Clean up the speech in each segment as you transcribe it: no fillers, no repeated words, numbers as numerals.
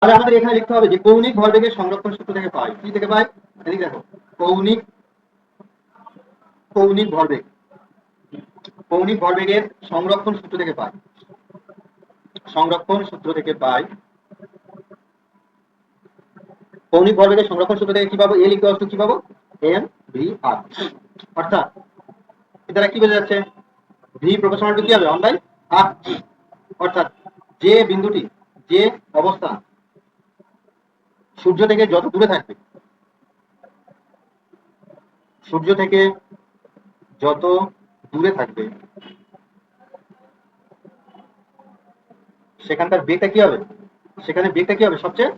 তাহলে আমাদের এখানে লিখতে হবে যে কৌণিক ভরবেগের সংরক্ষণ সূত্র থেকে পাই, কি থেকে পাই, এদিকে দেখো, কৌণিক কৌণিক ভরবেগ, কৌণিক ভরবেগের সংরক্ষণ সূত্র থেকে পাই, সংরক্ষণ সূত্র থেকে পাই, কৌণিক ভরবেগের সংরক্ষণ সূত্র থেকে কি পাবো, এল ইকুয়ালস টু কি পাবো, এম ভি আর। অর্থাৎ এর দ্বারা কি বোঝা যাচ্ছে, ভি প্রপোর্শনাল টু কি হবে, 1/r। অর্থাৎ যে বিন্দুটি, যে অবস্থান সূর্য থেকে যত দূরে থাকবে, সূর্য থেকে যত দূরে থাকবে, সেখানকার বেগটা কি হবে, সেখানে বেগটা কি হবে, সবচেয়ে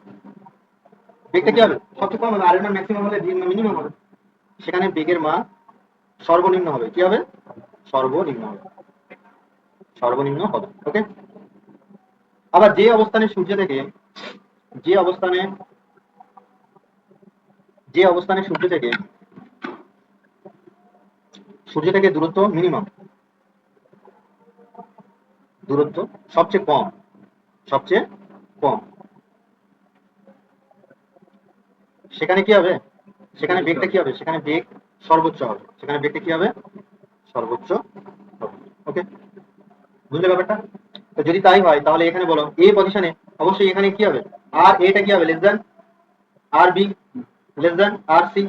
বেগটা কি হবে, সবচেয়ে কম হবে, আর এর মান ম্যাক্সিমাম হলে মিনিমাম হবে, সেখানে বেগের মান সর্বনিম্ন হবে, কি হবে, সর্বনিম্ন হবে, সর্বনিম্ন হবে। ওকে। আবার যে অবস্থানে সূর্য থেকে, যে অবস্থানে যে অবস্থানে সূর্য থেকে দূরত্ব মিনিমাম, দূরত্ব সবচেয়ে কম, সবচেয়ে কম, সেখানে কি হবে, সেখানে বেগটা কি হবে, সেখানে বেগ সর্বোচ্চ হবে, সেখানে বেগটা কি হবে, সর্বোচ্চ হবে। ওকে, বুঝলে ব্যাপারটা। তো যদি তাই হয় তাহলে এখানে বলো এ পজিশনে অবশ্যই এখানে কি হবে, আর এটা কি হবে, লেস দেন আর বি, লেস দেন আর সি,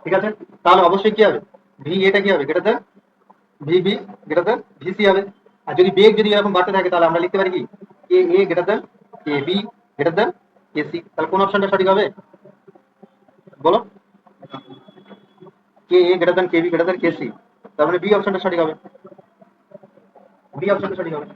ঠিক আছে। তাহলে অবশ্যই কি হবে, ভি এটা কি হবে, greater than V B, greater than V C হবে। আর যদি বেগ যদি এরকম বাড়তে থাকে তাহলে আমরা লিখতে পারি কি, কে এ greater than K B, greater দেন কে সি। তাহলে কোন অপশনটা সঠিক হবে বলো, কে এ greater than K B greater দেন কে সি, তার মানে বি অপশনটা সঠিক হবে, বি অপশনটা সঠিক হবে।